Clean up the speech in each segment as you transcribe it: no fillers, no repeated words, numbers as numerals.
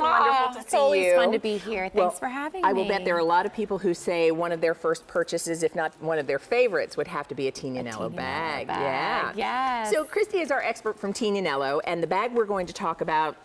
wonderful to see you. It's always fun to be here. Thanks for having me. I will bet there are a lot of people who say one of their first purchases, if not one of their favorites, would have to be a Tignanello bag. Yeah. Yes. So Christy is our expert from Tignanello, and the bag we're going to talk about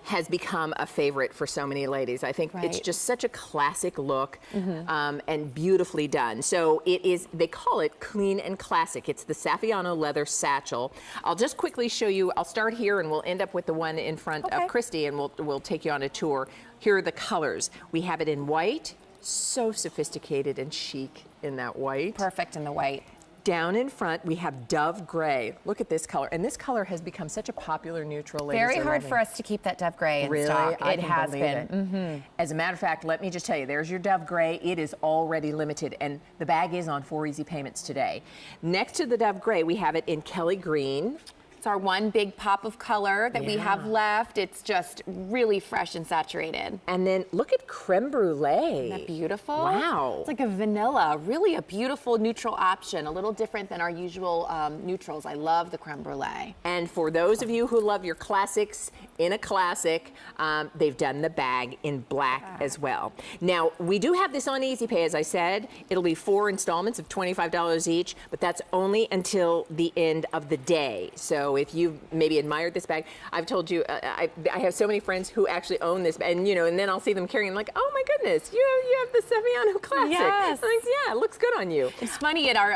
has become a favorite for so many ladies. I think it's just such a classic look and beautifully done. So it is, they call it clean and classic. It's the Saffiano Leather Satchel. I'll just quickly show you, I'll start here and we'll end up with the one in front of Christy, and we'll take you on a tour. Here are the colors. We have it in white, so sophisticated and chic in that white. Perfect in the white. Down in front, we have dove gray. Look at this color. And this color has become such a popular neutral. Very hard for us to keep that dove gray in stock. It has been. As a matter of fact, let me just tell you, there's your dove gray. It is already limited, and the bag is on 4 easy payments today. Next to the dove gray, we have it in Kelly green. It's our one big pop of color that we have left. It's just really fresh and saturated. And then look at creme brulee. Isn't that beautiful? Wow. It's like a vanilla, really a beautiful neutral option, a little different than our usual neutrals. I love the creme brulee. And for those of you who love your classics in a classic, they've done the bag in black as well. Now, we do have this on Easy Pay, as I said. It'll be 4 installments of $25 each, but that's only until the end of the day. So if you maybe admired this bag, I've told you, I have so many friends who actually own this, and you know, and then I'll see them carrying like, oh my goodness, you have the Saffiano Classic. Yes. Like, yeah, it looks good on you. It's funny at our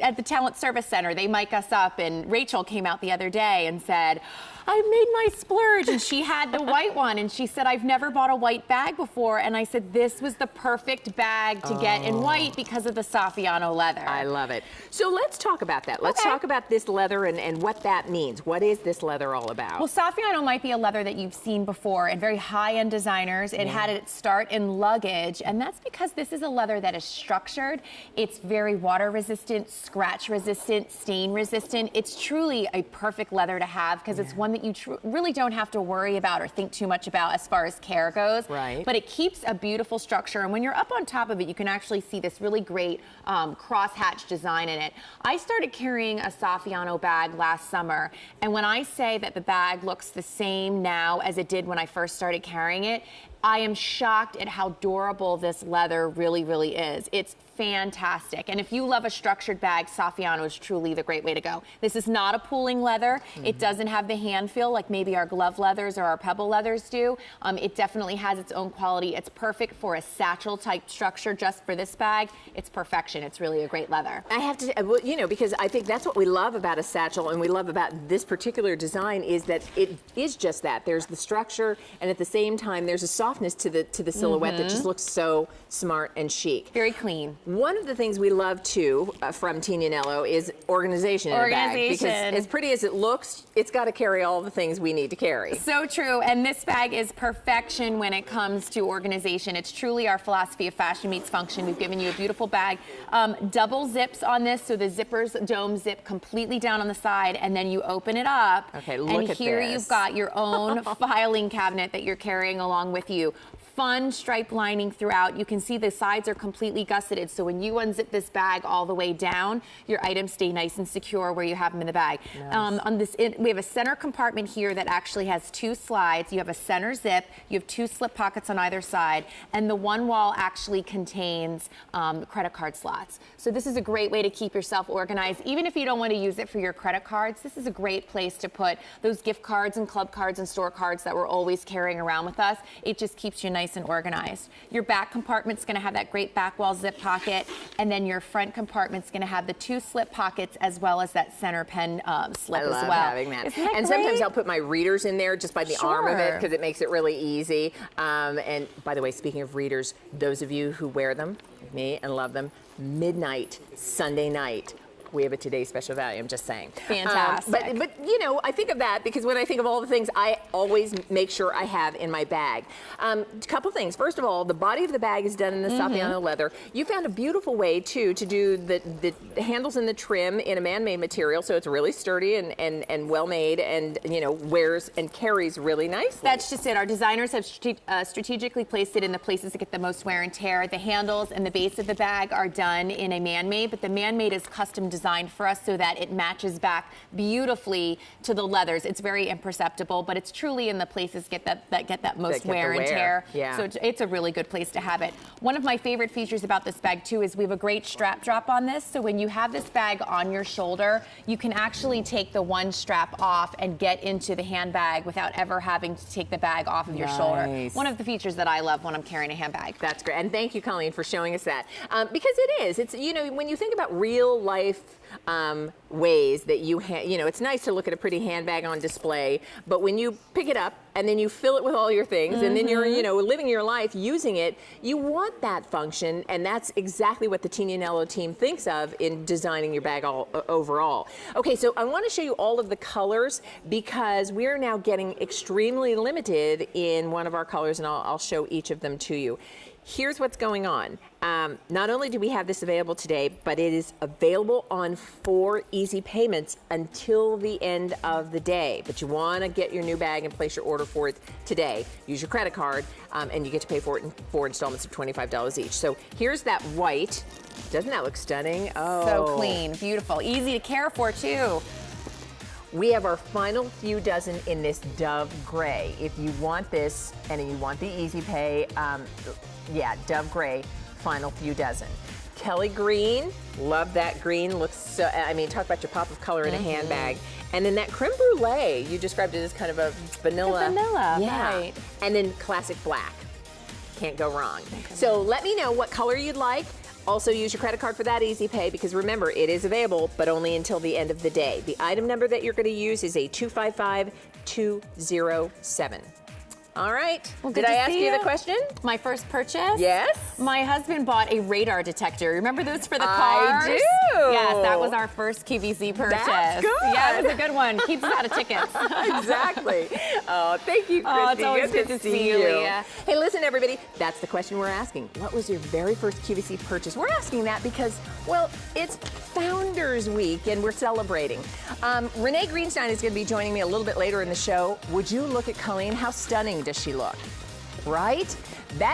at the Talent Service Center, they mic us up, and Rachel came out the other day and said, I made my splurge, and she had the white one, and she said, I've never bought a white bag before, and I said, this was the perfect bag to get in white because of the Saffiano leather. I love it. So let's talk about that. Let's talk about this leather and what that means. What is this leather all about? Well, Saffiano might be a leather that you've seen before in very high-end designers. It had its start in luggage, and that's because this is a leather that is structured. It's very water-resistant, scratch-resistant, stain-resistant. It's truly a perfect leather to have because it's one that you really don't have to worry about or think too much about as far as care goes. Right. But it keeps a beautiful structure, and when you're up on top of it, you can actually see this really great cross-hatch design in it. I started carrying a Saffiano bag last summer, and when I say that the bag looks the same now as it did when I first started carrying it, I am shocked at how durable this leather really, really is. It's fantastic. And if you love a structured bag, Saffiano is truly the great way to go. This is not a pooling leather. It doesn't have the hand feel like maybe our glove leathers or our pebble leathers do. It definitely has its own quality. It's perfect for a satchel type structure just for this bag. It's perfection. It's really a great leather. I have to, well, you know, because I think that's what we love about a satchel and we love about this particular design is that it is just that. There's the structure, and at the same time, there's a softness to the silhouette that just looks so smart and chic. Very clean. One of the things we love too from Tignanello is organization in a bag, because as pretty as it looks, it's got to carry all the things we need to carry. So true, and this bag is perfection when it comes to organization. It's truly our philosophy of fashion meets function. We've given you a beautiful bag. Double zips on this, so the zippers dome zip completely down on the side, and then you open it up. Okay, look at this. And here you've got your own filing cabinet that you're carrying along with you. Fun stripe lining throughout. You can see the sides are completely gusseted, so when you unzip this bag all the way down, your items stay nice and secure where you have them in the bag. Nice. We have a center compartment here that actually has 2 slides. You have a center zip, you have 2 slip pockets on either side, and the one wall actually contains credit card slots. So this is a great way to keep yourself organized. Even if you don't want to use it for your credit cards, this is a great place to put those gift cards and club cards and store cards that we're always carrying around with us. It just keeps you nice and organized. Your back compartment's going to have that great back wall zip pocket, and then your front compartment's going to have the 2 slip pockets as well as that center pen slip as well. I love having that. Isn't that and great? sometimes I'll put my readers in there just by the arm of it because it makes it really easy. And by the way, speaking of readers, those of you who wear them, like me, and love them, midnight, Sunday night, we have a Today Special Value, I'm just saying. Fantastic. But you know, I think of that because when I think of all the things I always make sure I have in my bag. A couple things. First of all, the body of the bag is done in the Saffiano leather. You found a beautiful way, too, to do the handles and the trim in a man-made material, so it's really sturdy and well-made and, you know, wears and carries really nicely. That's just it. Our designers have strategically placed it in the places that get the most wear and tear. The handles and the base of the bag are done in a man-made, but the man-made is custom designed designed for us so that it matches back beautifully to the leathers. It's very imperceptible, but it's truly in the places that get that most wear and tear. Yeah. So it's a really good place to have it. One of my favorite features about this bag too is we have a great strap drop on this. So when you have this bag on your shoulder, you can actually take the one strap off and get into the handbag without ever having to take the bag off of your shoulder. One of the features that I love when I'm carrying a handbag. That's great. And thank you, Colleen, for showing us that. Because it is. It's, you know, when you think about real life ways that you know, it's nice to look at a pretty handbag on display, but when you pick it up and then you fill it with all your things and then you're, you know, living your life using it, you want that function, and that's exactly what the Tignanello team thinks of in designing your bag overall. Okay, so I want to show you all of the colors because we're now getting extremely limited in one of our colors, and I'll show each of them to you. Here's what's going on. Not only do we have this available today, but it is available on 4 easy payments until the end of the day. But you want to get your new bag and place your order for it today. Use your credit card, and you get to pay for it in 4 installments of $25 each. So here's that white. Doesn't that look stunning? Oh, so clean, beautiful, easy to care for too. We have our final few dozen in this Dove Gray. If you want this and you want the easy pay, yeah, Dove Gray, final few dozen. Kelly Green, love that green. Looks so, I mean, talk about your pop of color in a handbag. And then that creme brulee, you described it as kind of a vanilla. Yeah. Right. And then classic black. Can't go wrong. So let me know what color you'd like. Also use your credit card for that easy pay because remember, it is available, but only until the end of the day. The item number that you're going to use is a 255207. All right. Well, did I ask you the question? My first purchase? Yes. My husband bought a radar detector. Remember those for the cars? I do. Yes, that was our first QVC purchase. That's good. Yeah, it was a good one. Keeps us out of tickets. Exactly. Oh, thank you, Christy. Oh, it's always good to see you, Leah. Hey, listen, everybody. That's the question we're asking. What was your very first QVC purchase? We're asking that because, well, it's Founders Week and we're celebrating. Renee Greenstein is going to be joining me a little bit later in the show. Would you look at Colleen? How stunning does she look? Right? That